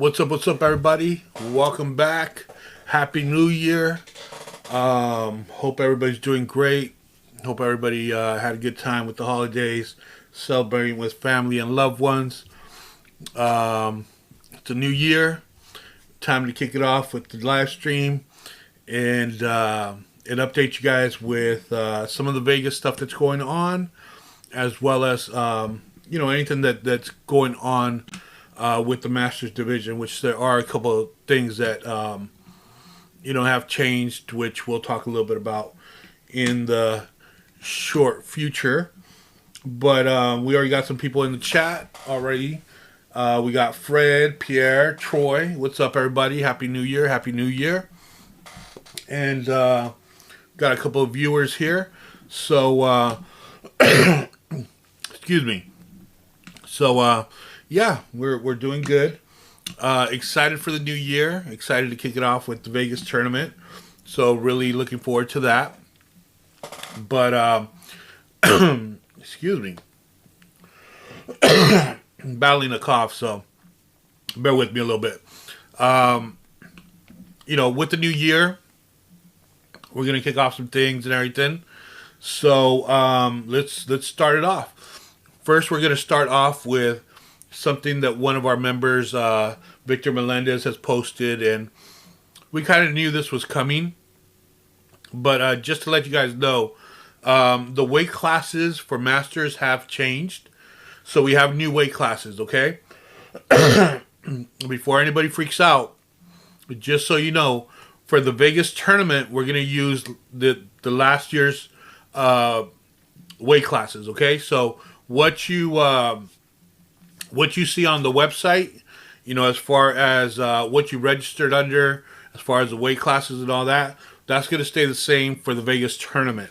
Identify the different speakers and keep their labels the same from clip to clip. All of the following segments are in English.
Speaker 1: What's up, everybody? Welcome back. Happy New Year. Hope everybody's doing great. Hope everybody had a good time with the holidays, celebrating with family and loved ones. It's a new year. Time to kick it off with the live stream and update you guys with some of the Vegas stuff that's going on, as well as anything that's going on with the Masters division, which there are a couple of things that have changed, which we'll talk a little bit about in the short future. But we already got some people in the chat already. We got Fred, Pierre, Troy. What's up, everybody? Happy New Year. Happy New Year. And got a couple of viewers here. So, excuse me. So, yeah, we're doing good. Excited for the new year. Excited to kick it off with the Vegas tournament. So, really looking forward to that. But, excuse me. Battling a cough, so bear with me a little bit. With the new year, we're gonna kick off some things and everything. So let's start it off. First, we're gonna start off with something that one of our members, Victor Melendez, has posted, and we kind of knew this was coming. But just to let you guys know, the weight classes for Masters have changed. So we have new weight classes, okay? Before anybody freaks out, just so you know, for the Vegas tournament, we're going to use the last year's weight classes, okay? So what you see on the website, as far as what you registered under, as far as the weight classes and all that, that's going to stay the same for the Vegas tournament.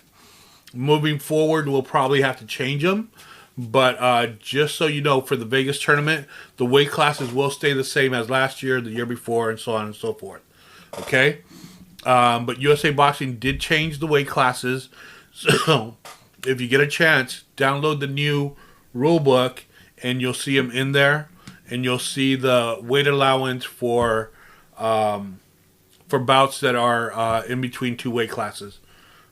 Speaker 1: Moving forward, we'll probably have to change them. But just so you know, for the Vegas tournament, the weight classes will stay the same as last year, the year before, and so on and so forth. Okay? But USA Boxing did change the weight classes. So if you get a chance, download the new rule book, and you'll see them in there. And you'll see the weight allowance for bouts that are in between two weight classes.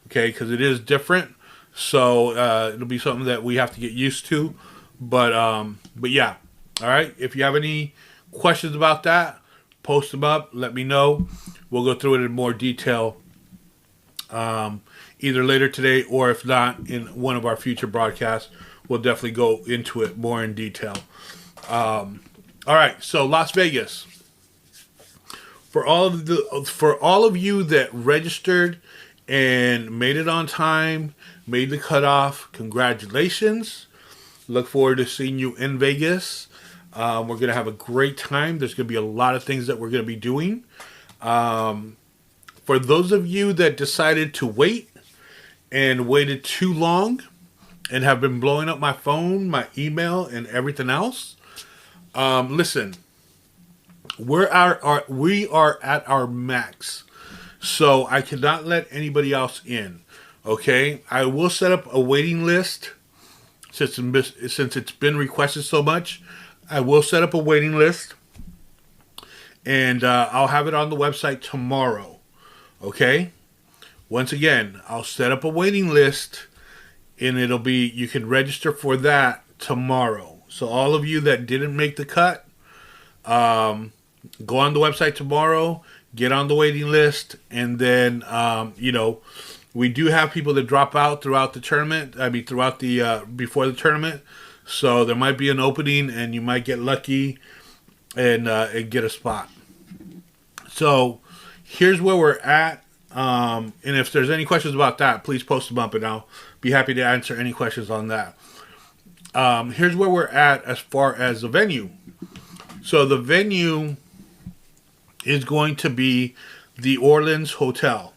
Speaker 1: Okay? Because it is different. So it'll be something that we have to get used to, but yeah, all right. If you have any questions about that, post them up. Let me know. We'll go through it in more detail, either later today or if not in one of our future broadcasts. We'll definitely go into it more in detail. All right. So Las Vegas, for all of you that registered and made it on time, made the cutoff, congratulations. Look forward to seeing you in Vegas. We're going to have a great time. There's going to be a lot of things that we're going to be doing. For those of you that decided to wait and waited too long and have been blowing up my phone, my email, and everything else, listen, we are at our max. So I cannot let anybody else in. Okay, I will set up a waiting list since it's been requested so much. I will set up a waiting list, and I'll have it on the website tomorrow. Okay, once again, I'll set up a waiting list, and you can register for that tomorrow. So all of you that didn't make the cut, go on the website tomorrow, get on the waiting list, and then we do have people that drop out throughout the tournament. Throughout the before the tournament. So there might be an opening, and you might get lucky and get a spot. So here's where we're at. And if there's any questions about that, please post them up, and I'll be happy to answer any questions on that. Here's where we're at as far as the venue. So the venue is going to be the Orleans Hotel.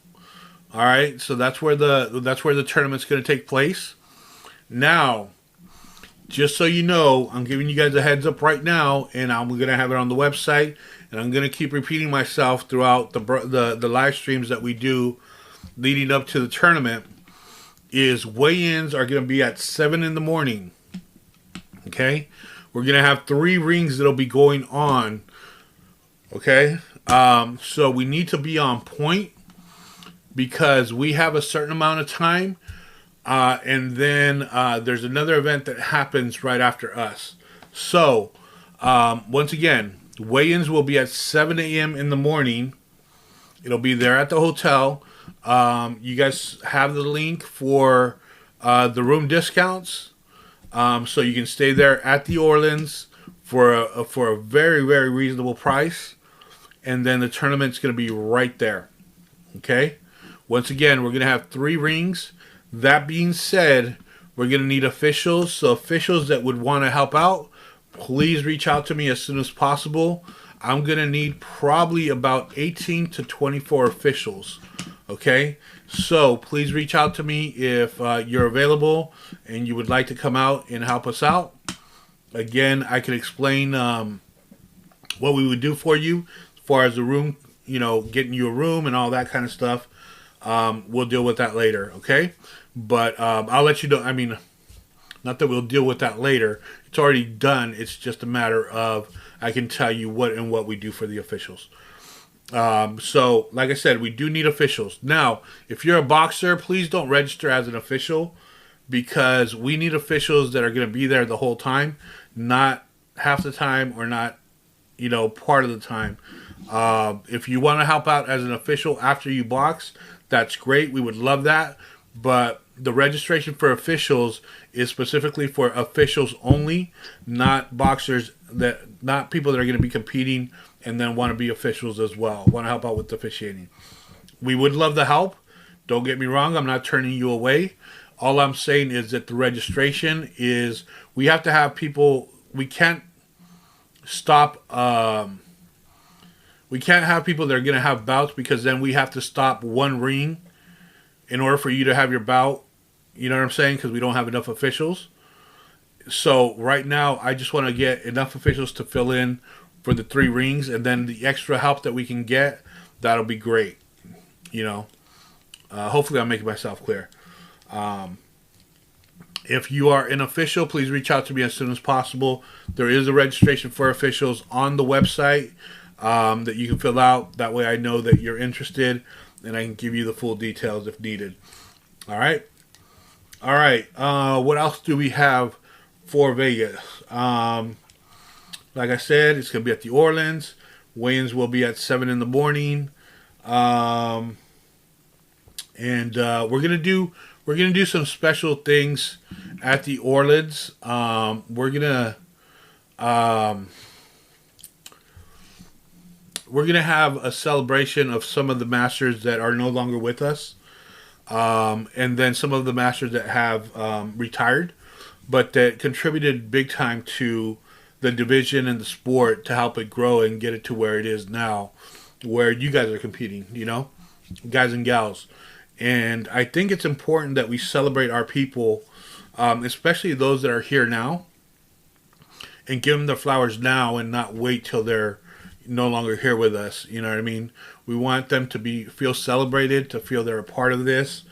Speaker 1: All right, so that's where the tournament's going to take place. Now, just so you know, I'm giving you guys a heads up right now, and I'm going to have it on the website, and I'm going to keep repeating myself throughout the live streams that we do leading up to the tournament. Is weigh-ins are going to be at 7 in the morning. Okay, we're going to have 3 rings that'll be going on Okay. So we need to be on point because we have a certain amount of time. And then there's another event that happens right after us. So, once again, weigh-ins will be at 7 a.m. in the morning. It'll be there at the hotel. You guys have the link for the room discounts. So you can stay there at the Orleans for a very, very reasonable price. And then the tournament's going to be right there. Okay? Once again, we're going to have 3 rings. That being said, we're going to need officials. So officials that would want to help out, please reach out to me as soon as possible. I'm going to need probably about 18 to 24 officials. Okay? So please reach out to me if you're available and you would like to come out and help us out. Again, I can explain what we would do for you as far as the room, getting you a room and all that kind of stuff. We'll deal with that later, okay? But I'll let you know. I mean, not that we'll deal with that later. It's already done. It's just a matter of I can tell you what we do for the officials. So, like I said, we do need officials. Now, if you're a boxer, please don't register as an official because we need officials that are going to be there the whole time, not half the time or not, part of the time. If you want to help out as an official after you box, that's great. We would love that. But the registration for officials is specifically for officials only, not boxers not people that are going to be competing and then want to be officials as well, want to help out with the officiating. We would love the help. Don't get me wrong. I'm not turning you away. All I'm saying is that the registration is, we have to have people, we can't stop, we can't have people that are going to have bouts because then we have to stop one ring in order for you to have your bout. You know what I'm saying? Because we don't have enough officials. So right now, I just want to get enough officials to fill in for the 3 rings, and then the extra help that we can get, that'll be great. Hopefully I'm making myself clear. If you are an official, please reach out to me as soon as possible. There is a registration for officials on the website that you can fill out. That way I know that you're interested, and I can give you the full details if needed. All right. What else do we have for Vegas? Like I said, it's going to be at the Orleans. Weigh-ins will be at 7 in the morning. And we're gonna do some special things at the Orleans. We're gonna have a celebration of some of the masters that are no longer with us, and then some of the masters that have retired, but that contributed big time to the division and the sport to help it grow and get it to where it is now, where you guys are competing, guys and gals. And I think it's important that we celebrate our people, especially those that are here now, and give them their flowers now and not wait till they're no longer here with us. You know what I mean? We want them to feel celebrated, to feel they're a part of this,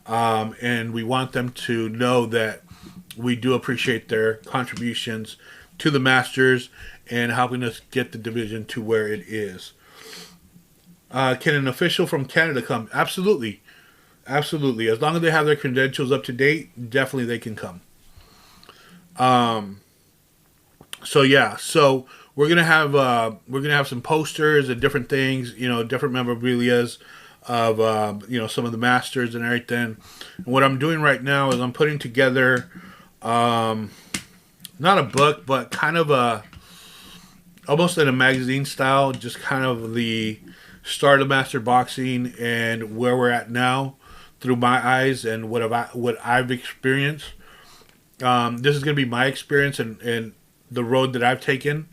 Speaker 1: and we want them to know that we do appreciate their contributions to the Masters and helping us get the division to where it is. Can an official from Canada come? Absolutely. Absolutely. As long as they have their credentials up to date, definitely they can come. So we're gonna have some posters and different things, different memorabilias of some of the masters and everything. And what I'm doing right now is I'm putting together not a book, but kind of almost in a magazine style, just kind of the start of master boxing and where we're at now through my eyes and what I've experienced. This is going to be my experience and the road that I've taken.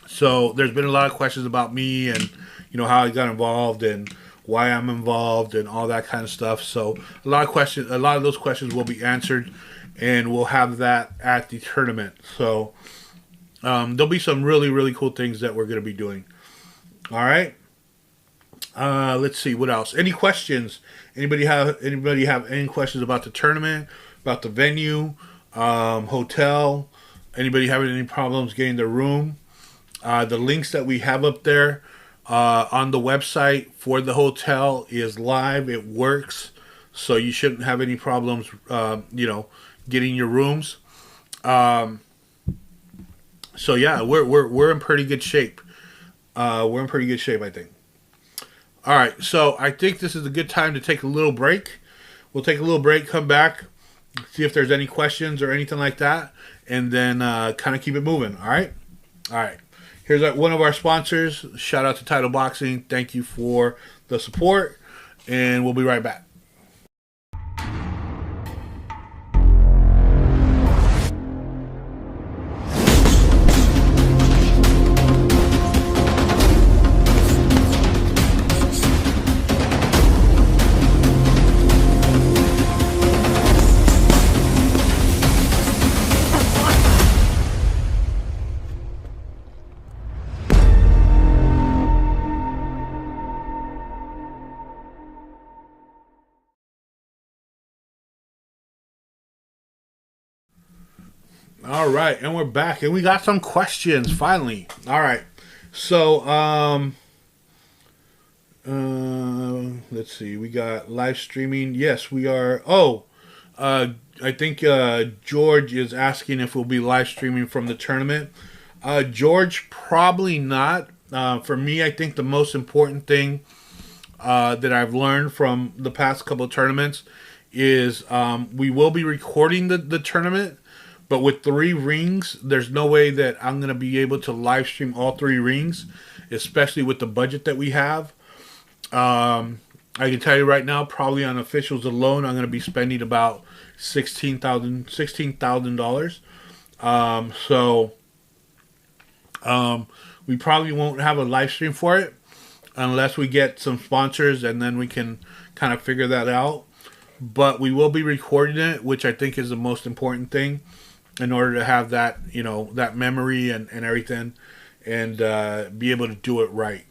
Speaker 1: So there's been a lot of questions about me and how I got involved and why I'm involved and all that kind of stuff. So a lot of those questions will be answered, and we'll have that at the tournament. So there'll be some really, really cool things that we're going to be doing. All right. Let's see what else. Any questions? Anybody have any questions about the tournament, about the venue, hotel? Anybody having any problems getting their room? The links that we have up there on the website for the hotel is live. It works, so you shouldn't have any problems, getting your rooms. So yeah, we're in pretty good shape. We're in pretty good shape, I think. All right, so I think this is a good time to take a little break. We'll take a little break, come back, see if there's any questions or anything like that, and then kind of keep it moving. All right? All right. Here's one of our sponsors. Shout out to Title Boxing. Thank you for the support, and we'll be right back. All right, and we're back, and we got some questions finally. All right, so let's see, we got live streaming. Yes, we are. Oh, I think George is asking if we'll be live streaming from the tournament. George, probably not. For me, I think the most important thing that I've learned from the past couple of tournaments is we will be recording the tournament. But with 3 rings, there's no way that I'm going to be able to live stream all 3 rings, especially with the budget that we have. I can tell you right now, probably on officials alone, I'm going to be spending about $16,000. We probably won't have a live stream for it unless we get some sponsors, and then we can kind of figure that out. But we will be recording it, which I think is the most important thing, in order to have that, that memory and everything, and be able to do it right.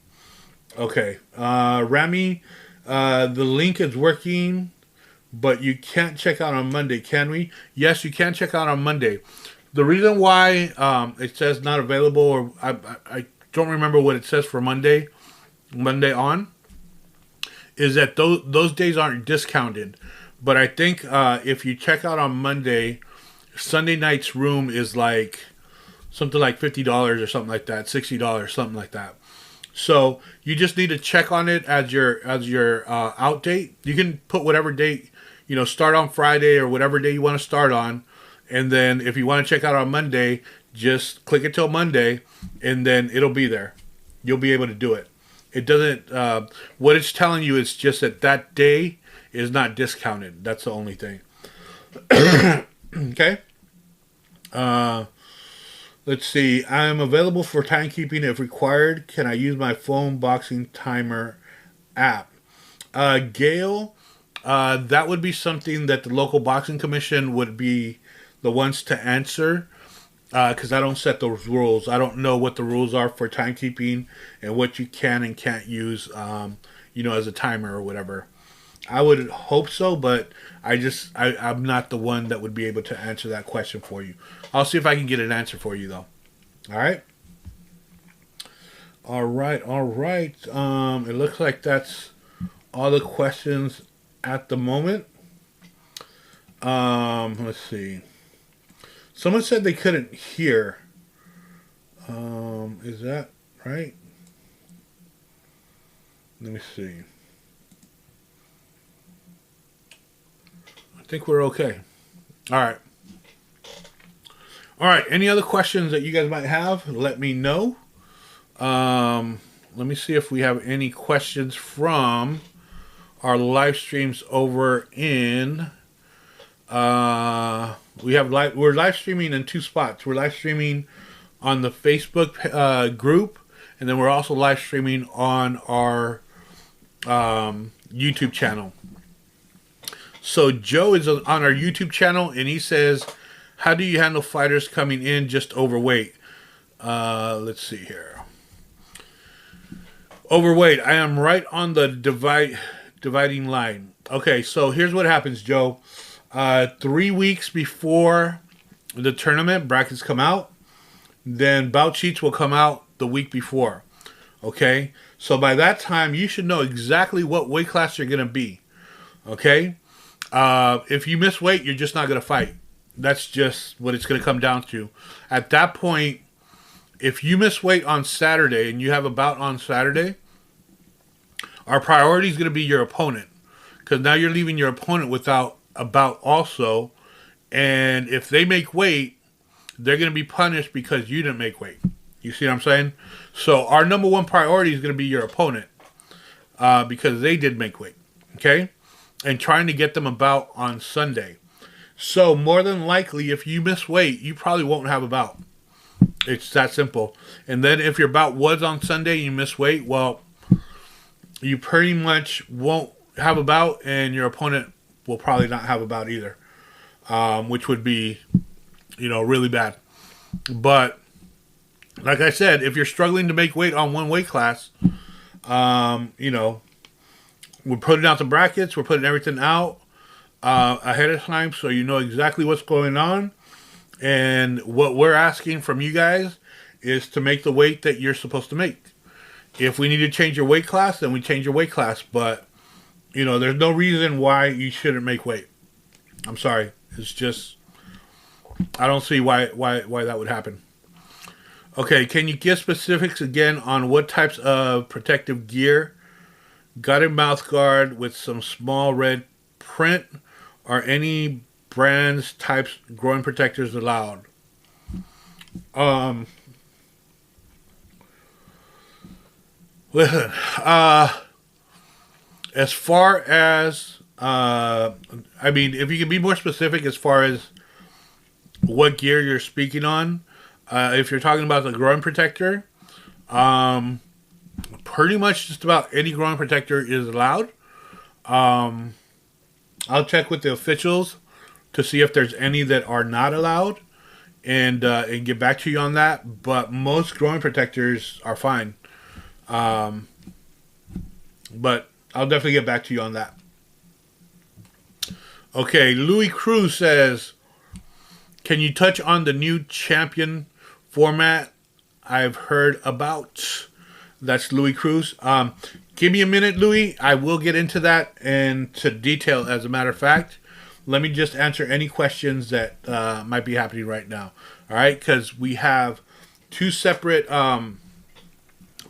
Speaker 1: Okay. Rami, the link is working, but you can't check out on Monday, can we? Yes, you can check out on Monday. The reason why it says not available, or I don't remember what it says for Monday on, is that those days aren't discounted. But I think if you check out on Monday, Sunday night's room is like something like $50 or something like that, $60, something like that. So you just need to check on it as your out date. You can put whatever date, start on Friday or whatever day you want to start on, and then if you want to check out on Monday, just click it till Monday, and then it'll be there. You'll be able to do it. It doesn't. What it's telling you is just that day is not discounted. That's the only thing. Okay. Let's see. I am available for timekeeping if required. Can I use my phone boxing timer app? Gail, that would be something that the local boxing commission would be the ones to answer, because I don't set those rules. I don't know what the rules are for timekeeping and what you can and can't use, as a timer or whatever. I would hope so, but I'm not the one that would be able to answer that question for you. I'll see if I can get an answer for you, though. All right? All right. It looks like that's all the questions at the moment. Let's see. Someone said they couldn't hear. Is that right? Let me see. I think we're okay. All right. Any other questions that you guys might have, let me know. Let me see if we have any questions from our live streams over in. We're live streaming in 2 spots. We're live streaming on the Facebook group, and then we're also live streaming on our YouTube channel. So Joe is on our YouTube channel, and he says, how do you handle fighters coming in just overweight? Let's see here. Overweight. I am right on the dividing line. Okay, so here's what happens, Joe. 3 weeks before the tournament, brackets come out, then bout sheets will come out the week before. Okay? So by that time, you should know exactly what weight class you're going to be. Okay? If you miss weight, you're just not going to fight. That's just what it's going to come down to. At that point, if you miss weight on Saturday and you have a bout on Saturday, our priority is going to be your opponent. Because now you're leaving your opponent without a bout also. And if they make weight, they're going to be punished because you didn't make weight. You see what I'm saying? So our number one priority is going to be your opponent. Because they did make weight. Okay? And trying to get them a bout on Sunday. So more than likely, if you miss weight, you probably won't have a bout. It's that simple. And then if your bout was on Sunday and you miss weight, well, you pretty much won't have a bout, and your opponent will probably not have a bout either, which would be, really bad. But like I said, if you're struggling to make weight on one weight class, we're putting out the brackets, we're putting everything out ahead of time, so you know exactly what's going on. And what we're asking from you guys is to make the weight that you're supposed to make. If we need to change your weight class, then we change your weight class. But, there's no reason why you shouldn't make weight. I'm sorry. It's just, I don't see why that would happen. Okay, can you give specifics again on what types of protective gear? Got a mouth guard with some small red print. Are any brands, types, groin protectors allowed? Listen, as far as, if you can be more specific as far as what gear you're speaking on, if you're talking about the groin protector, pretty much just about any groin protector is allowed. I'll check with the officials to see if there's any that are not allowed, and get back to you on that. But most groin protectors are fine. But I'll definitely get back to you on that. Okay, Louis Cruz says, can you touch on the new champion format I've heard about? That's Louis Cruz. Give me a minute, Louis. I will get into that and to detail, as a matter of fact. Let me just answer any questions that might be happening right now. All right? Because we have two separate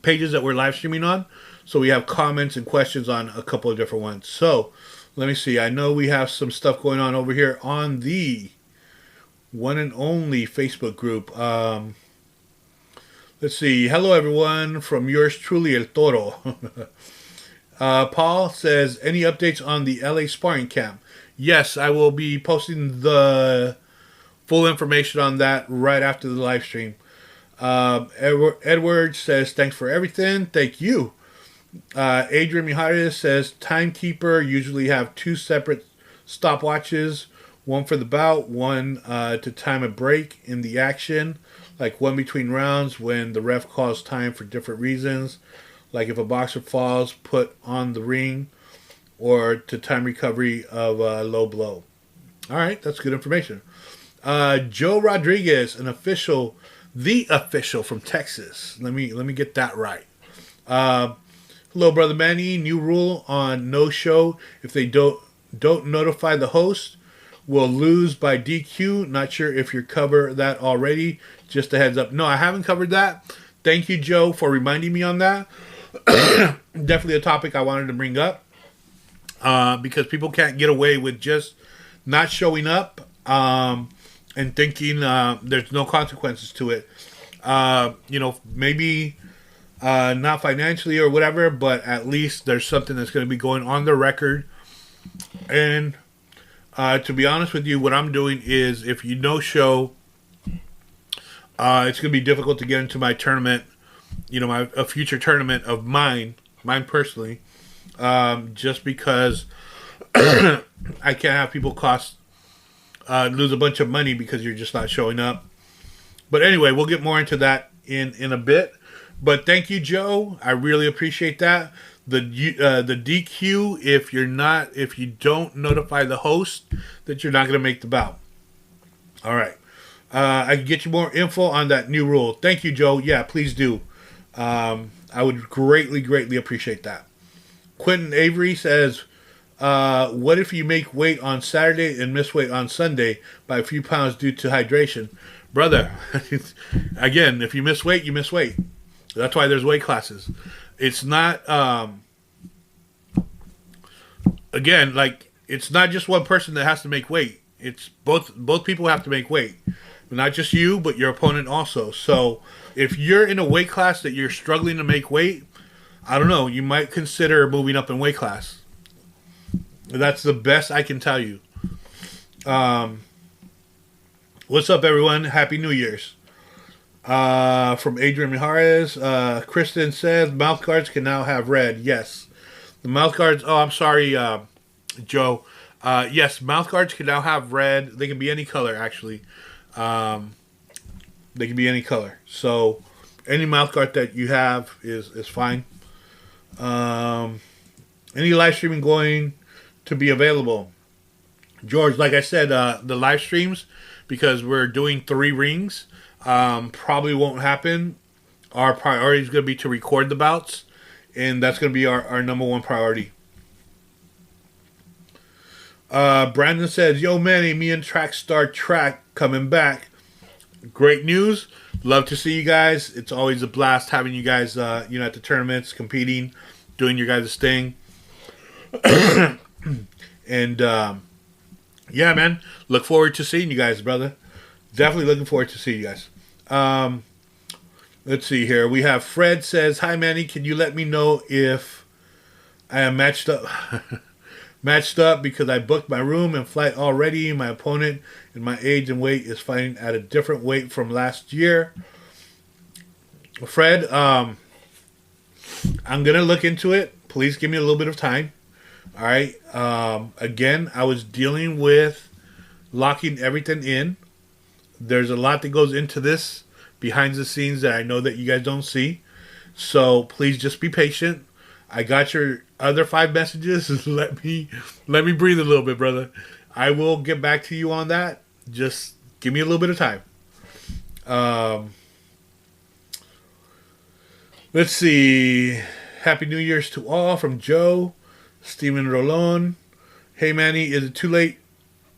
Speaker 1: pages that we're live streaming on. So we have comments and questions on a couple of different ones. So let me see. I know we have some stuff going on over here on the one and only Facebook group. Let's see. Hello, everyone, from yours truly, El Toro. Paul says, any updates on the LA sparring camp? Yes, I will be posting the full information on that right after the live stream. Edward says, thanks for everything. Thank you. Adrian Mijares says, timekeeper usually have two separate stopwatches, one for the bout, one to time a break in the action, like one between rounds when the ref calls time for different reasons, like if a boxer falls, put on the ring, or to time recovery of a low blow. All right, that's good information. Joe Rodriguez, the official from Texas. Let me get that right. Hello, Brother Manny. New rule on no show. If they don't notify the host, will lose by DQ. Not sure if you cover that already. Just a heads up. No, I haven't covered that. Thank you, Joe, for reminding me on that. Definitely a topic I wanted to bring up. Because people can't get away with just not showing up and thinking there's no consequences to it. Maybe not financially or whatever, but at least there's something that's going to be going on the record. And to be honest with you, what I'm doing is, if you no show, it's going to be difficult to get into my tournament, a future tournament of mine personally, just because I can't have people lose a bunch of money because you're just not showing up. But anyway, we'll get more into that in a bit. But thank you, Joe. I really appreciate that. The DQ, if you don't notify the host that you're not going to make the bout. All right. I can get you more info on that new rule. Thank you, Joe. Yeah, please do. I would greatly appreciate that. Quentin Avery says, what if you make weight on Saturday and miss weight on Sunday by a few pounds due to hydration? Brother, again, if you miss weight, you miss weight. That's why there's weight classes. It's not, again, like, it's not just one person that has to make weight. It's both people have to make weight. Not just you, but your opponent also. So if you're in a weight class that you're struggling to make weight, I don't know, you might consider moving up in weight class. That's the best I can tell you. What's up, everyone? Happy New Year's. From Adrian Mijares, Kristen says, mouth guards can now have red. Yes. The mouth guards, oh, I'm sorry, Joe. Yes, mouth guards can now have red. They can be any color, actually. They can be any color. So any mouth guard that you have is fine. Any live streaming going to be available? George, like I said, the live streams, because we're doing 3 rings, probably won't happen. Our priority is going to be to record the bouts, and that's going to be our number one priority. Brandon says, yo, Manny, me and Track Star Track coming back. Great news. Love to see you guys. It's always a blast having you guys, at the tournaments, competing, doing your guys' thing. And, yeah, man, look forward to seeing you guys, brother. Definitely looking forward to seeing you guys. Let's see here. We have Fred says, hi, Manny, can you let me know if I am matched up? Matched up because I booked my room and flight already. My opponent in my age and weight is fighting at a different weight from last year. Fred, I'm going to look into it. Please give me a little bit of time. All right. Again, I was dealing with locking everything in. There's a lot that goes into this behind the scenes that I know that you guys don't see. So please just be patient. I got your other 5 messages. Let me breathe a little bit, brother. I will get back to you on that. Just give me a little bit of time. Let's see. Happy New Year's to all from Joe. Steven Rolon. Hey, Manny, is it too late?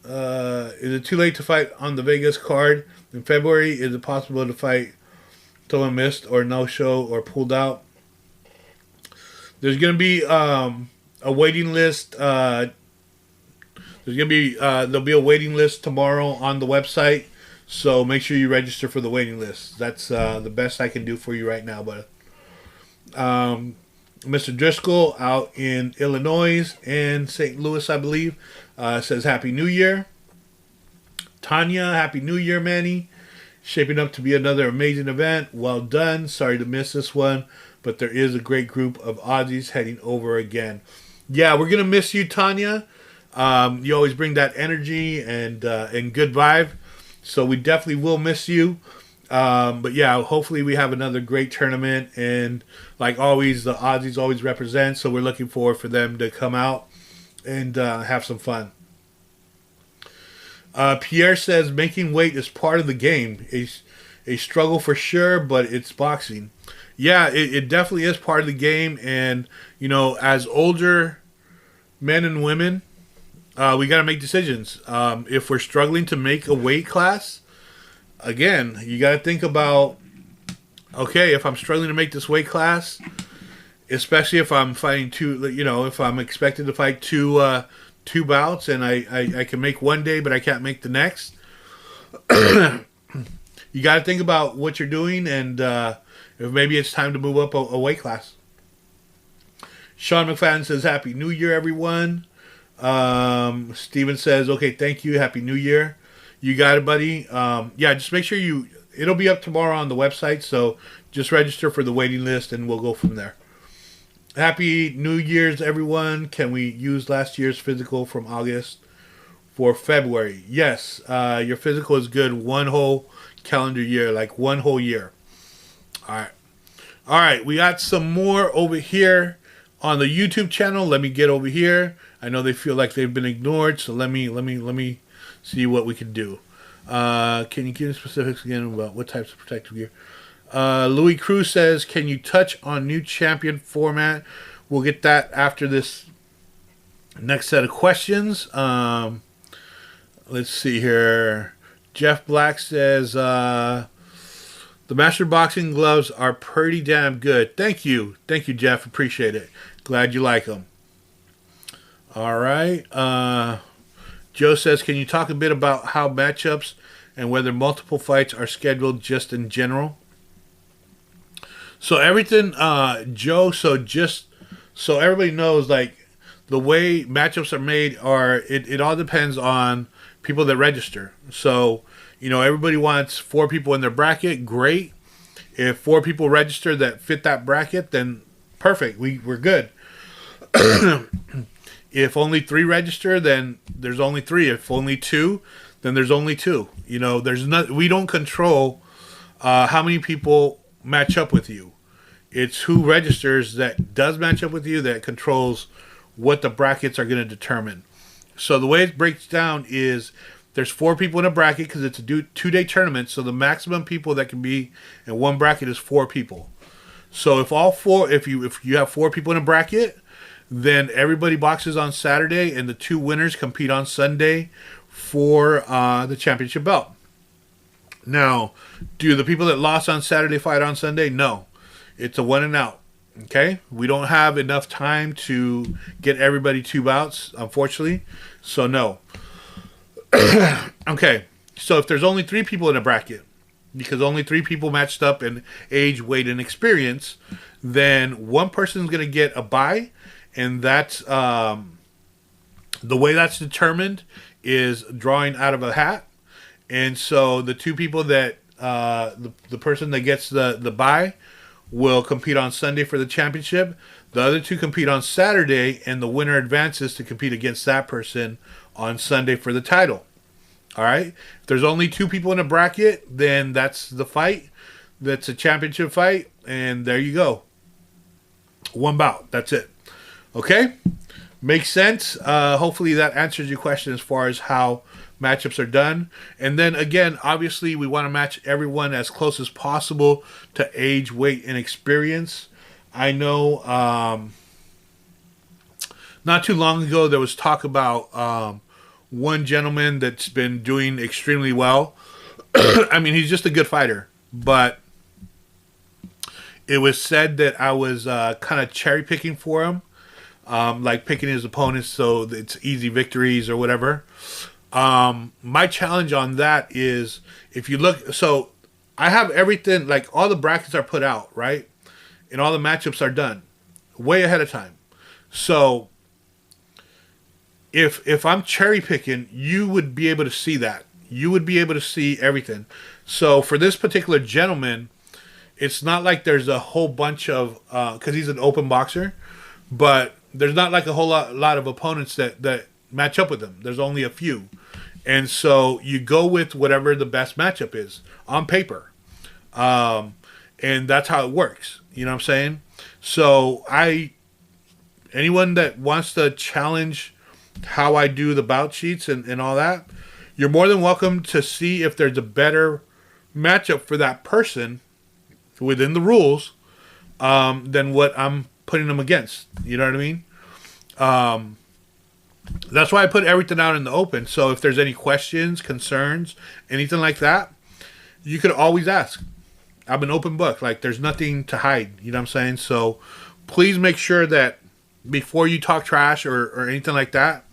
Speaker 1: Is it too late to fight on the Vegas card in February? Is it possible to fight someone missed or no show or pulled out? There's going to be a waiting list. There'll be a waiting list tomorrow on the website. So make sure you register for the waiting list. That's the best I can do for you right now, but Mr. Driscoll out in Illinois and St. Louis, I believe, says Happy New Year. Tanya, Happy New Year, Manny. Shaping up to be another amazing event. Well done. Sorry to miss this one, but there is a great group of Aussies heading over again. Yeah, we're going to miss you, Tanya. You always bring that energy and good vibe. So we definitely will miss you. But yeah, hopefully we have another great tournament. And like always, the Aussies always represent. So we're looking forward for them to come out and have some fun. Pierre says making weight is part of the game. A struggle for sure, but it's boxing. Yeah, it definitely is part of the game. And, as older men and women, we got to make decisions. If we're struggling to make a weight class, again, you got to think about, okay, if I'm struggling to make this weight class, especially if I'm fighting if I'm expected to fight two bouts and I can make one day, but I can't make the next. You got to think about what you're doing and if maybe it's time to move up a weight class. Sean McFadden says, Happy New Year, everyone. Steven says, okay, thank you. Happy New Year. You got it, buddy. Yeah, just make sure it'll be up tomorrow on the website. So just register for the waiting list and we'll go from there. Happy New Year's, everyone. Can we use last year's physical from August for February? Yes. Your physical is good. One whole calendar year, like one whole year. All right. We got some more over here on the YouTube channel. Let me get over here. I know they feel like they've been ignored, so let me see what we can do. Can you give specifics again about what types of protective gear? Louis Cruz says, can you touch on new champion format? We'll get that after this next set of questions. Let's see here. Jeff Black says, the Master Boxing gloves are pretty damn good. Thank you. Thank you, Jeff. Appreciate it. Glad you like them. All right. Joe says, can you talk a bit about how matchups and whether multiple fights are scheduled just in general? So everything, Joe, just so everybody knows, like, the way matchups are made it all depends on people that register. So, everybody wants 4 people in their bracket. Great. If 4 people register that fit that bracket, then perfect. We're good. If only 3 register, then there's only 3. If only 2, then there's only 2. We don't control how many people match up with you. It's who registers that does match up with you that controls what the brackets are going to determine. So the way it breaks down is there's 4 people in a bracket because it's a 2-day tournament. So the maximum people that can be in one bracket is 4 people. So if you have 4 people in a bracket, then everybody boxes on Saturday and the 2 winners compete on Sunday for the championship belt. Now, do the people that lost on Saturday fight on Sunday? No. It's a 1 and out. Okay? We don't have enough time to get everybody 2 bouts, unfortunately. So, no. Okay. So, if there's only 3 people in a bracket, because only 3 people matched up in age, weight, and experience, then one person's going to get a bye, and that's the way that's determined is drawing out of a hat. And so, the 2 people that the person that gets the bye will compete on Sunday for the championship. The other 2 compete on Saturday, and the winner advances to compete against that person on Sunday for the title. All right? If there's only 2 people in a bracket, then that's the fight. That's a championship fight, and there you go. 1 bout. That's it. Okay? Makes sense. Hopefully that answers your question as far as how matchups are done. And then again, obviously we want to match everyone as close as possible to age, weight, and experience. I know not too long ago there was talk about one gentleman that's been doing extremely well. I mean, he's just a good fighter, but it was said that I was kind of cherry picking for him, like picking his opponents so it's easy victories or whatever. My challenge on that is, if you look, so I have everything, like all the brackets are put out, right? And all the matchups are done way ahead of time. So if I'm cherry picking, you would be able to see that. You would be able to see everything. So for this particular gentleman, it's not like there's a whole bunch of, because he's an open boxer, but there's not like a whole lot of opponents that match up with him. There's only a few. And so you go with whatever the best matchup is on paper. And that's how it works. You know what I'm saying? So anyone that wants to challenge how I do the bout sheets and all that, you're more than welcome to see if there's a better matchup for that person within the rules than what I'm putting them against. You know what I mean? That's why I put everything out in the open. So if there's any questions, concerns, anything like that, you could always ask. I'm an open book. Like, there's nothing to hide. You know what I'm saying? So please make sure that before you talk trash or anything like that,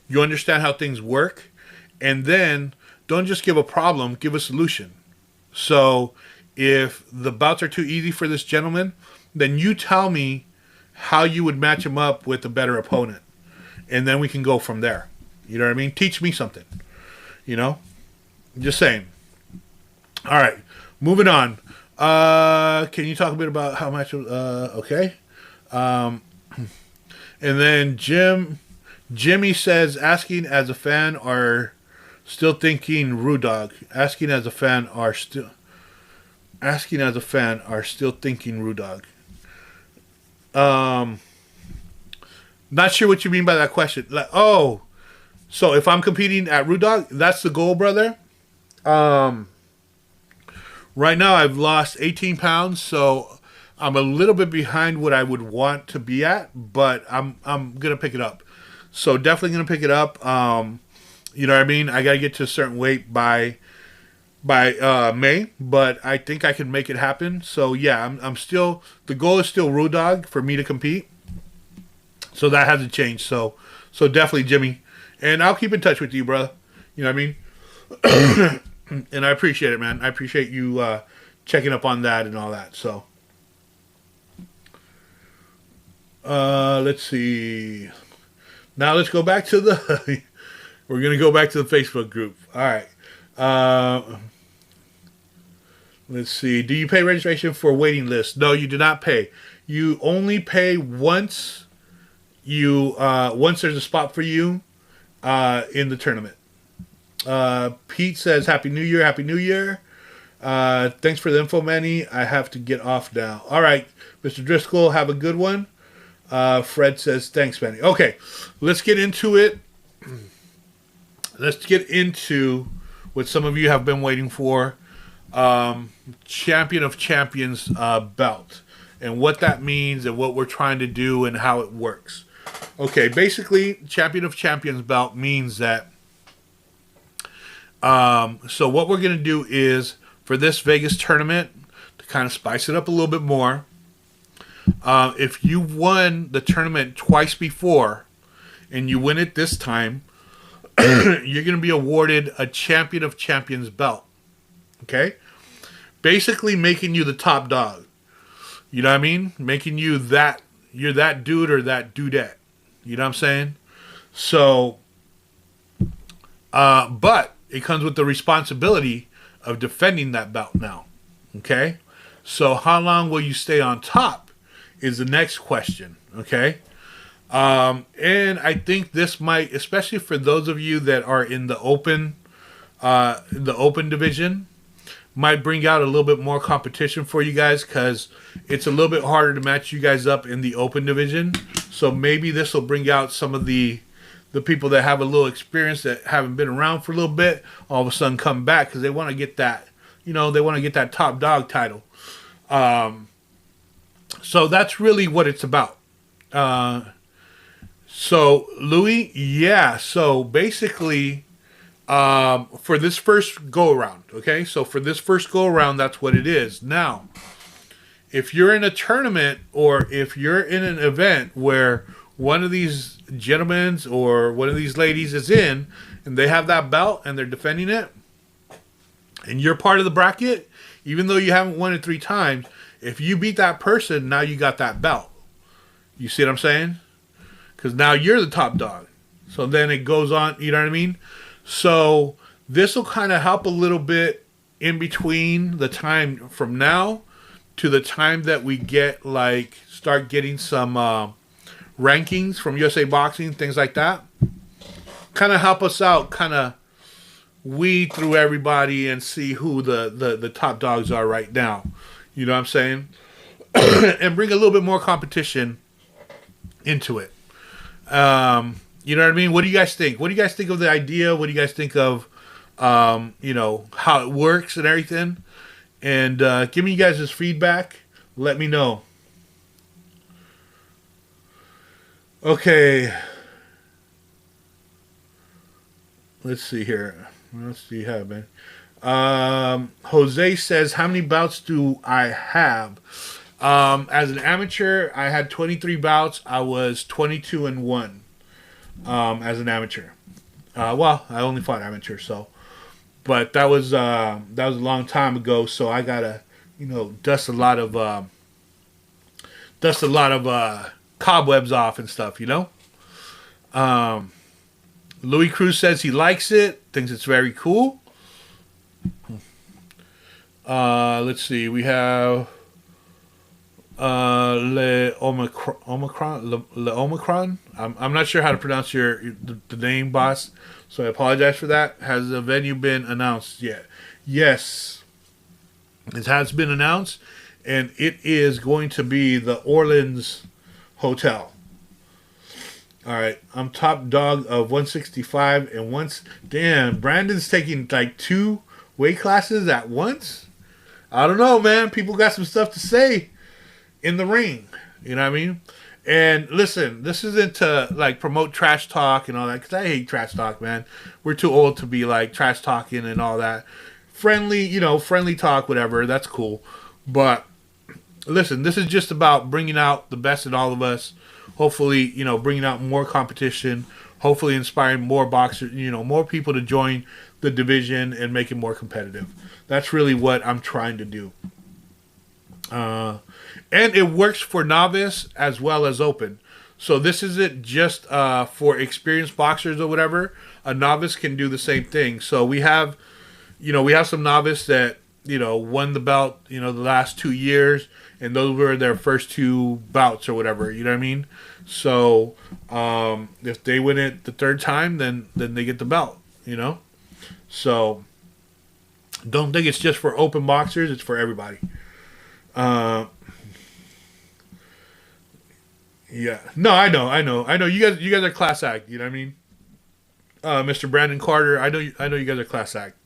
Speaker 1: you understand how things work. And then don't just give a problem, give a solution. So if the bouts are too easy for this gentleman, then you tell me how you would match him up with a better opponent. And then we can go from there. You know what I mean? Teach me something. You know? Just saying. All right. Moving on. Can you talk a bit about how much... okay. And then Jimmy says, asking as a fan are still thinking Rudog. Asking as a fan are still thinking Rudog. Not sure what you mean by that question. Like, oh, so if I'm competing at Rudog, that's the goal, brother? Um, right now, I've lost 18 pounds, so I'm a little bit behind what I would want to be at, but I'm gonna pick it up. So definitely gonna pick it up. You know what I mean? I gotta get to a certain weight by May, but I think I can make it happen. So yeah, I'm still, the goal is still Road Dog for me to compete. So that hasn't changed. So definitely Jimmy, and I'll keep in touch with you, brother. You know what I mean? And I appreciate it, man. I appreciate you checking up on that and all that. So let's see. Now let's go back to the. We're gonna go back to the Facebook group. All right. Let's see. Do you pay registration for waiting list? No, you do not pay. You only pay once once there's a spot for you in the tournament. Pete says, Happy New Year, Happy New Year. Thanks for the info, Manny. I have to get off now. All right, Mr. Driscoll, have a good one. Fred says, thanks, Manny. Okay, let's get into it. Let's get into what some of you have been waiting for. Champion of Champions belt. And what that means and what we're trying to do and how it works. Okay, basically, Champion of Champions belt means that so what we're going to do is, for this Vegas tournament, to kind of spice it up a little bit more, if you won the tournament twice before and you win it this time, you're going to be awarded a Champion of Champions belt. Okay? Basically making you the top dog. You know what I mean? Making you that, you're that dude or that dudette. You know what I'm saying? So, but it comes with the responsibility of defending that belt now. Okay? So how long will you stay on top is the next question. Okay? And I think this might, especially for those of you that are in the open division, might bring out a little bit more competition for you guys, because it's a little bit harder to match you guys up in the open division. So maybe this will bring out some of the people that have a little experience that haven't been around for a little bit, all of a sudden come back because they want to get that, they want to get that top dog title. So that's really what it's about. So Louis, yeah. So basically, for this first go around, okay? So for this first go around, that's what it is. Now, if you're in a tournament or if you're in an event where one of these gentlemen or one of these ladies is in and they have that belt and they're defending it, and you're part of the bracket, even though you haven't won it 3 times, if you beat that person, now you got that belt. You see what I'm saying? Because now you're the top dog. So then it goes on, you know what I mean? So this will kind of help a little bit in between the time from now to the time that we get, like, start getting some rankings from USA Boxing, things like that. Kind of help us out, kind of weed through everybody and see who the top dogs are right now. You know what I'm saying? And bring a little bit more competition into it. You know what I mean? What do you guys think? What do you guys think of the idea? What do you guys think of, how it works and everything? And give me you guys this feedback. Let me know. Okay. Let's see here. What else do you have, man? Jose says, how many bouts do I have? As an amateur, I had 23 bouts. I was 22-1 as an amateur. Well, I only fought amateur, so. But that was a long time ago, so I gotta, dust a lot of cobwebs off and stuff, Louis Cruz says he likes it, thinks it's very cool. Let's see, we have Le Omicron. I'm not sure how to pronounce the name, boss, so I apologize for that. Has the venue been announced yet? Yes, it has been announced, and it is going to be the Orleans Hotel. All right, I'm top dog of 165 and once. Damn, Brandon's taking like 2 weight classes at once. I don't know, man. People got some stuff to say in the ring. You know what I mean? And listen, this isn't to like promote trash talk and all that, because I hate trash talk, man. We're too old to be like trash talking and all that. Friendly, friendly talk, whatever. That's cool. But listen, this is just about bringing out the best in all of us. Hopefully, bringing out more competition. Hopefully, inspiring more boxers, more people to join the division and make it more competitive. That's really what I'm trying to do. And it works for novice as well as open. So this isn't just for experienced boxers or whatever. A novice can do the same thing. So we have some novice that, won the belt, the last 2 years, and those were their first 2 bouts or whatever. You know what I mean? So if they win it the 3rd time, then they get the belt, So don't think it's just for open boxers. It's for everybody. Yeah. No, I know. You guys are class act. You know what I mean? Mr. Brandon Carter, I know you guys are class act.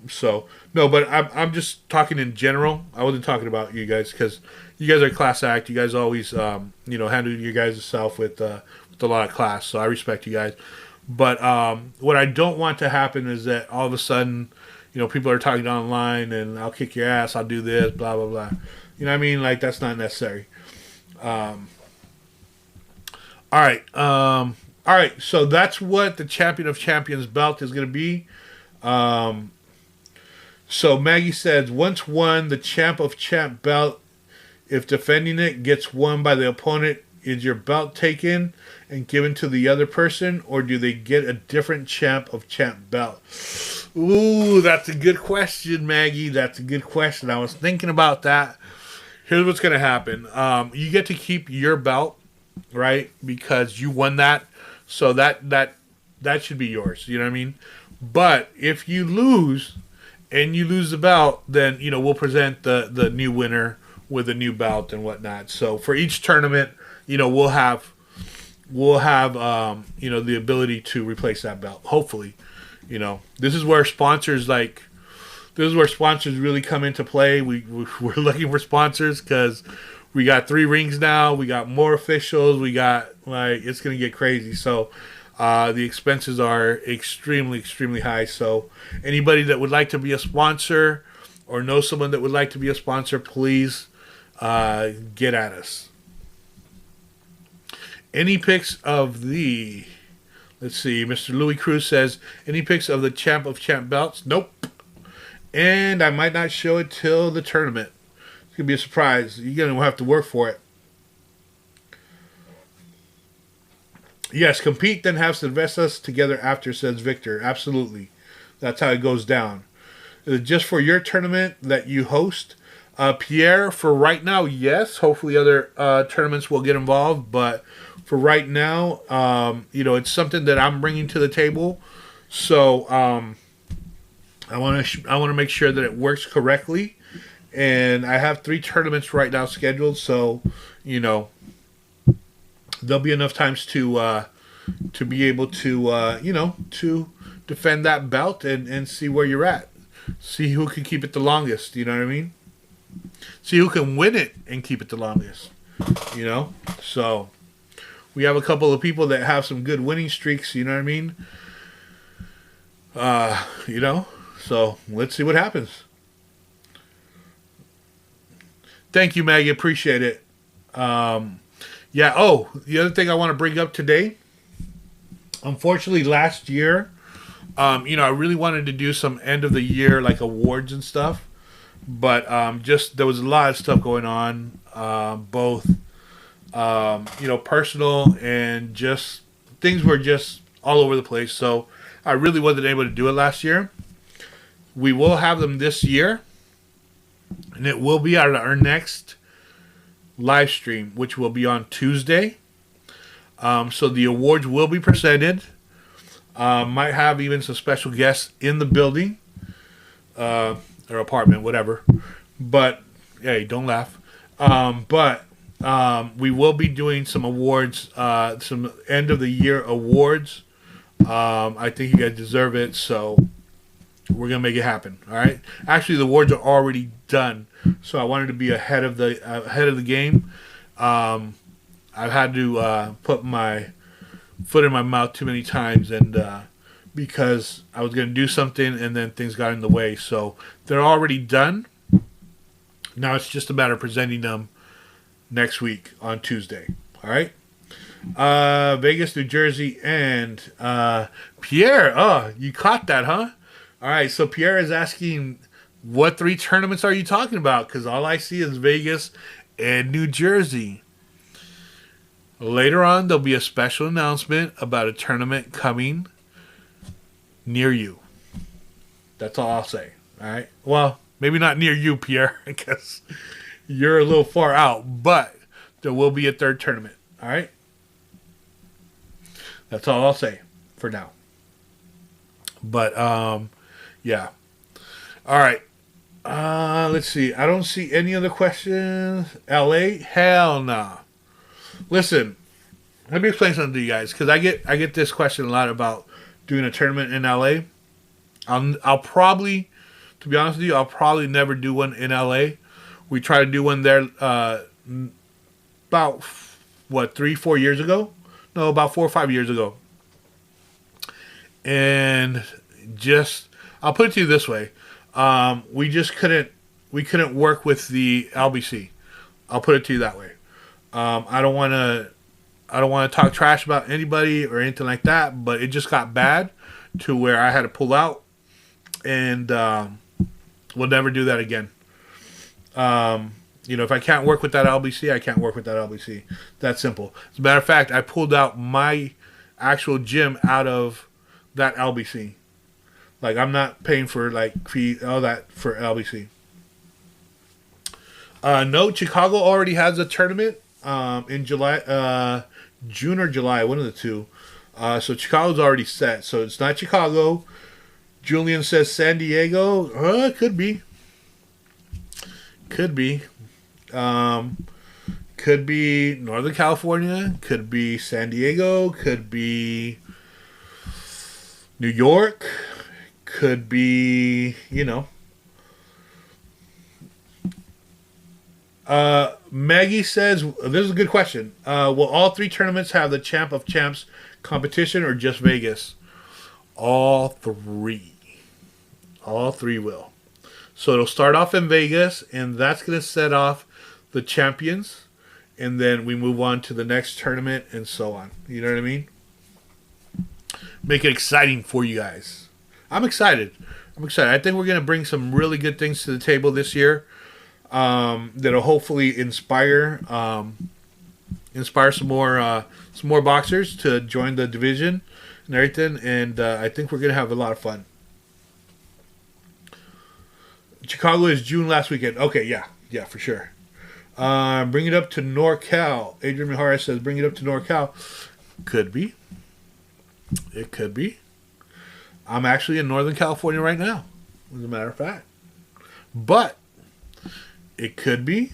Speaker 1: So no, but I'm just talking in general. I wasn't talking about you guys, because you guys are class act. You guys always handle your guys' self with a lot of class. So I respect you guys. But what I don't want to happen is that all of a sudden, people are talking online and I'll kick your ass. I'll do this, blah blah blah. You know what I mean? Like, that's not necessary. All right. So that's what the Champion of Champions belt is going to be. So Maggie says, once won the Champ of Champ belt, if defending it gets won by the opponent, is your belt taken and given to the other person, or do they get a different Champ of Champ belt? Ooh, that's a good question, Maggie. That's a good question. I was thinking about that. Here's what's going to happen. You get to keep your belt, right? Because you won that. So that should be yours. You know what I mean? But if you lose and you lose the belt, then, we'll present the new winner with a new belt and whatnot. So for each tournament, we'll have the ability to replace that belt. Hopefully, this is where sponsors really come into play. We're looking for sponsors because we got 3 rings now. We got more officials. We got, it's going to get crazy. So the expenses are extremely, extremely high. So anybody that would like to be a sponsor or know someone that would like to be a sponsor, please get at us. Any pics of the... Let's see. Mr. Louis Cruz says, any pics of the Champ of Champ belts? Nope. And I might not show it till the tournament. It's going to be a surprise. You're going to have to work for it. Yes, compete, then have Sylvestras together after, says Victor. Absolutely. That's how it goes down. Is it just for your tournament that you host? Pierre, for right now, yes. Hopefully other tournaments will get involved. But for right now, it's something that I'm bringing to the table. So I want to make sure that it works correctly. And I have 3 tournaments right now scheduled. So, there'll be enough times to be able to, to defend that belt and see where you're at. See who can keep it the longest, you know what I mean? See who can win it and keep it the longest, So, we have a couple of people that have some good winning streaks, you know what I mean? So let's see what happens. Thank you, Maggie. Appreciate it. Yeah. Oh, the other thing I want to bring up today. Unfortunately, last year, I really wanted to do some end of the year like awards and stuff, but just there was a lot of stuff going on, both personal and just things were just all over the place. So I really wasn't able to do it last year. We will have them this year, and it will be at our next live stream, which will be on Tuesday. So the awards will be presented. Might have even some special guests in the building or apartment, whatever. But hey, don't laugh. But we will be doing some awards, some end of the year awards. I think you guys deserve it. So We're gonna make it happen. All right. Actually, the awards are already done, so I wanted to be ahead of the game. I've had to put my foot in my mouth too many times, and because I was gonna do something and then things got in the way. So they're already done. Now it's just a matter of presenting them next week on Tuesday. All right. Vegas, New Jersey, and Pierre. Oh, you caught that, huh? All right. So Pierre is asking, what 3 tournaments are you talking about? Because all I see is Vegas and New Jersey. Later on, there'll be a special announcement about a tournament coming near you. That's all I'll say. All right. Well, maybe not near you, Pierre, because you're a little far out, but there will be a 3rd tournament. All right. That's all I'll say for now. But yeah. All right. Let's see. I don't see any other questions. LA? Hell nah. Listen, let me explain something to you guys, because I get this question a lot about doing a tournament in LA. I'll probably, to be honest with you, I'll probably never do one in LA. We tried to do one there about 3-4 years ago. No, about 4 or 5 years ago. And just, I'll put it to you this way. We just couldn't work with the LBC. I'll put it to you that way. I don't want to talk trash about anybody or anything like that, but it just got bad to where I had to pull out, and we'll never do that again. If I can't work with that LBC, I can't work with that LBC. That's simple. As a matter of fact, I pulled out my actual gym out of that LBC. Like, I'm not paying for fee, all that for LBC. No, Chicago already has a tournament in July, June or July, one of the two. So Chicago's already set. So it's not Chicago. Julian says San Diego. Could be. Could be. Could be Northern California. Could be San Diego. Could be New York. Could be, Maggie says, this is a good question. Will all 3 tournaments have the Champ of Champs competition or just Vegas? All 3. All 3 will. So it'll start off in Vegas, and that's going to set off the champions, and then we move on to the next tournament and so on. You know what I mean? Make it exciting for you guys. I'm excited. I think we're going to bring some really good things to the table this year. That'll hopefully inspire some more boxers to join the division and everything. And I think we're gonna have a lot of fun. Chicago is June last weekend. Okay, yeah, for sure. Bring it up to NorCal. Adrian Mihara says, bring it up to NorCal. Could be. It could be. I'm actually in Northern California right now, as a matter of fact. But it could be,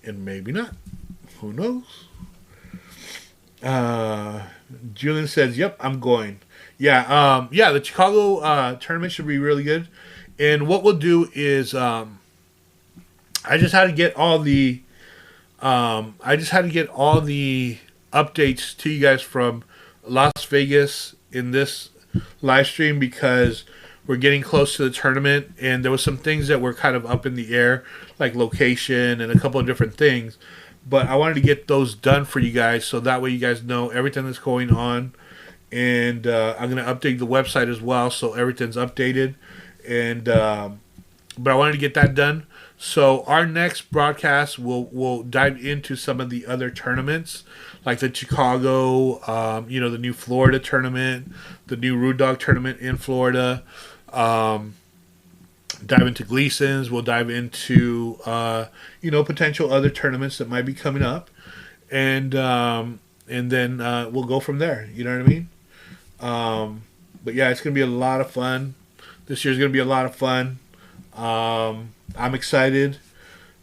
Speaker 1: and maybe not. Who knows? Julian says, yep, I'm going. Yeah, the Chicago tournament should be really good. And what we'll do is I just had to get all the updates to you guys from Las Vegas in this live stream, because we're getting close to the tournament, and there was some things that were kind of up in the air, like location and a couple of different things. But I wanted to get those done for you guys, so that way you guys know everything that's going on. And I'm going to update the website as well, so everything's updated. And but I wanted to get that done. So our next broadcast will dive into some of the other tournaments, like the Chicago, the new Florida tournament, the new Rude Dog tournament in Florida. Dive into Gleason's. We'll dive into potential other tournaments that might be coming up, and then we'll go from there. You know what I mean? But yeah, it's gonna be a lot of fun. This year's gonna be a lot of fun. I'm excited.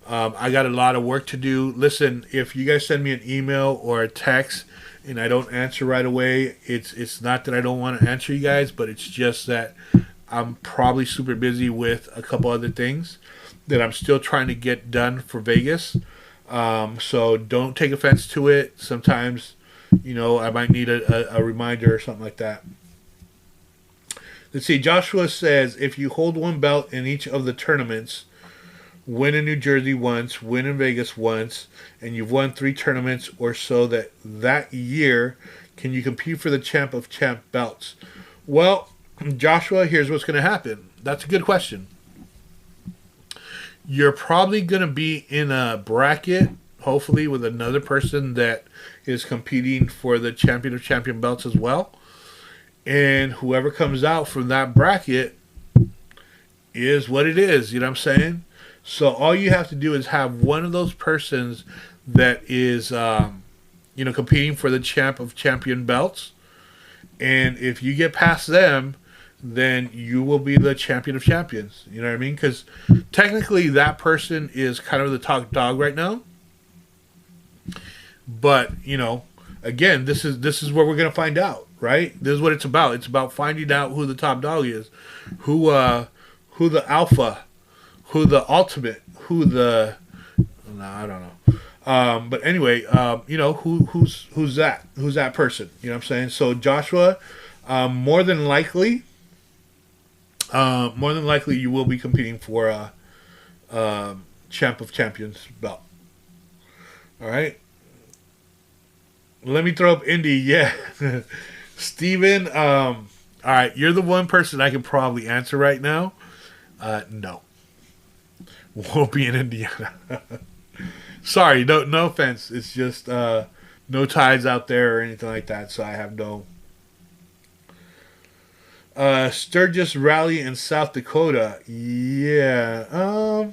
Speaker 1: I got a lot of work to do. Listen, if you guys send me an email or a text and I don't answer right away, it's not that I don't want to answer you guys, but it's just that I'm probably super busy with a couple other things that I'm still trying to get done for Vegas. So don't take offense to it. Sometimes, I might need a reminder or something like that. Let's see. Joshua says if you hold one belt in each of the tournaments, win in New Jersey once, win in Vegas once, and you've won 3 tournaments or so that year, can you compete for the champ of champ belts? Well, Joshua, here's what's going to happen. That's a good question. You're probably going to be in a bracket, hopefully, with another person that is competing for the champion of champion belts as well. And whoever comes out from that bracket is what it is. You know what I'm saying? So all you have to do is have one of those persons that is, competing for the champ of champion belts. And if you get past them, then you will be the champion of champions. You know what I mean? Because technically that person is kind of the top dog right now. But, again, this is where we're going to find out, right? This is what it's about. It's about finding out who the top dog is, who the alpha, who the ultimate, who the I don't know. But anyway, who's that person? You know what I'm saying? So Joshua, more than likely, you will be competing for a champ of champions belt. All right. Let me throw up Indy. Yeah. Steven, all right, you're the one person I can probably answer right now. No. Won't be in Indiana. Sorry, no offense. It's just no ties out there or anything like that, so I have no. Sturgis Rally in South Dakota. Yeah.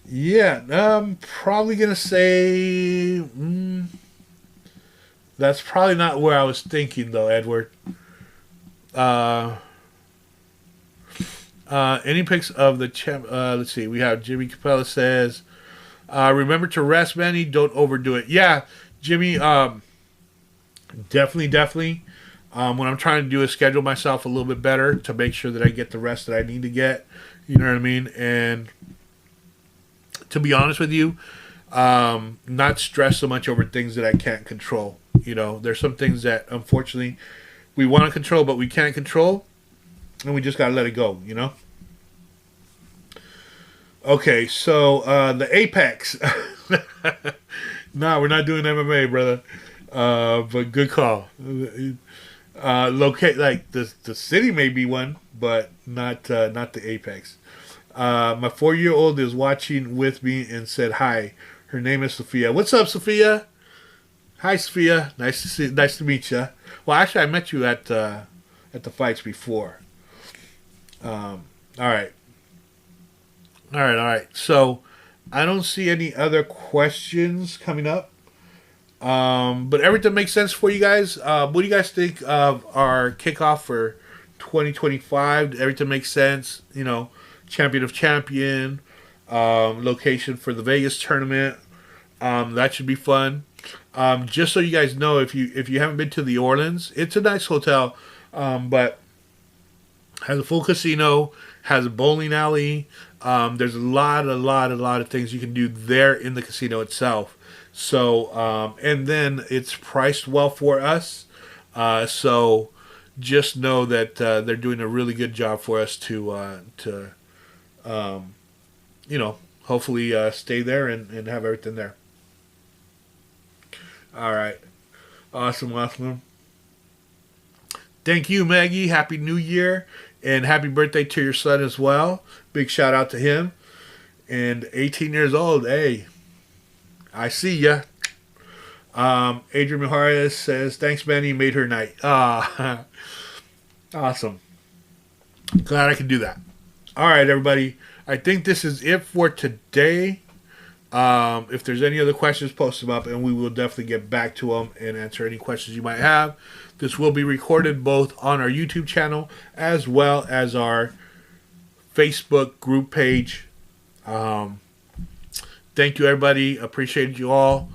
Speaker 1: I'm probably going to say... that's probably not where I was thinking, though, Edward. Any pics of the champ... let's see. We have Jimmy Capella says, remember to rest, Manny. Don't overdo it. Yeah, Jimmy, definitely. What I'm trying to do is schedule myself a little bit better to make sure that I get the rest that I need to get. You know what I mean? And to be honest with you, not stress so much over things that I can't control. There's some things that, unfortunately, we want to control, but we can't control. And we just got to let it go, Okay, so the Apex. No, we're not doing MMA, brother. But good call. Locate, like, the city may be one, but not the Apex. My 4-year-old is watching with me and said hi. Her name is Sophia. What's up, Sophia? Hi, Sophia. Nice to meet you. Well, actually, I met you at the fights before. All right. So, I don't see any other questions coming up. But everything makes sense for you guys. What do you guys think of our kickoff for 2025? Everything makes sense. Champion of champion, location for the Vegas tournament. That should be fun. Just so you guys know, if you haven't been to the Orleans, it's a nice hotel, but has a full casino, has a bowling alley. There's a lot of things you can do there in the casino itself. So, and then it's priced well for us. So just know that they're doing a really good job for us to hopefully stay there and have everything there. All right. Awesome. Thank you, Maggie. Happy New Year. And happy birthday to your son as well. Big shout out to him. And 18 years old. Hey, I see ya. Adrian Mijares says, thanks, Manny. You made her night. Awesome. Glad I could do that. All right, everybody. I think this is it for today. If there's any other questions, post them up, and we will definitely get back to them and answer any questions you might have. This will be recorded both on our YouTube channel as well as our Facebook group page. Thank you, everybody. Appreciate you all.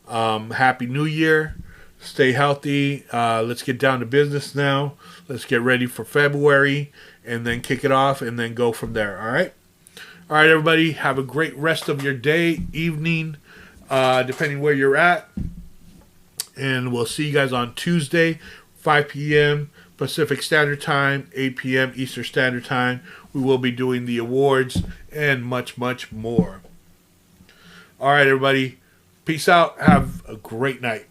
Speaker 1: Happy New Year. Stay healthy. Let's get down to business now. Let's get ready for February and then kick it off and then go from there. All right. All right, everybody. Have a great rest of your day, evening, depending where you're at. And we'll see you guys on Tuesday, 5 p.m. Pacific Standard Time, 8 p.m. Eastern Standard Time. We will be doing the awards and much, much more. All right, everybody. Peace out. Have a great night.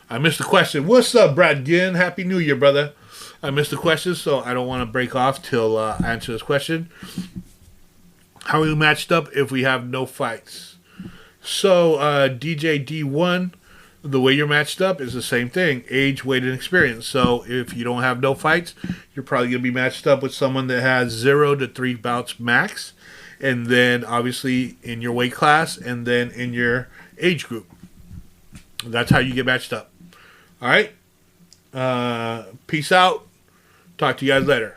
Speaker 1: I missed the question. What's up, Brad Ginn? Happy New Year, brother. I missed the question, so I don't want to break off till I answer this question. How are we matched up if we have no fights? So, DJ D1, the way you're matched up is the same thing. Age, weight, and experience. So, if you don't have no fights, you're probably going to be matched up with someone that has 0 to 3 bouts max. And then, obviously, in your weight class and then in your age group. That's how you get matched up. All right. Peace out. Talk to you guys later.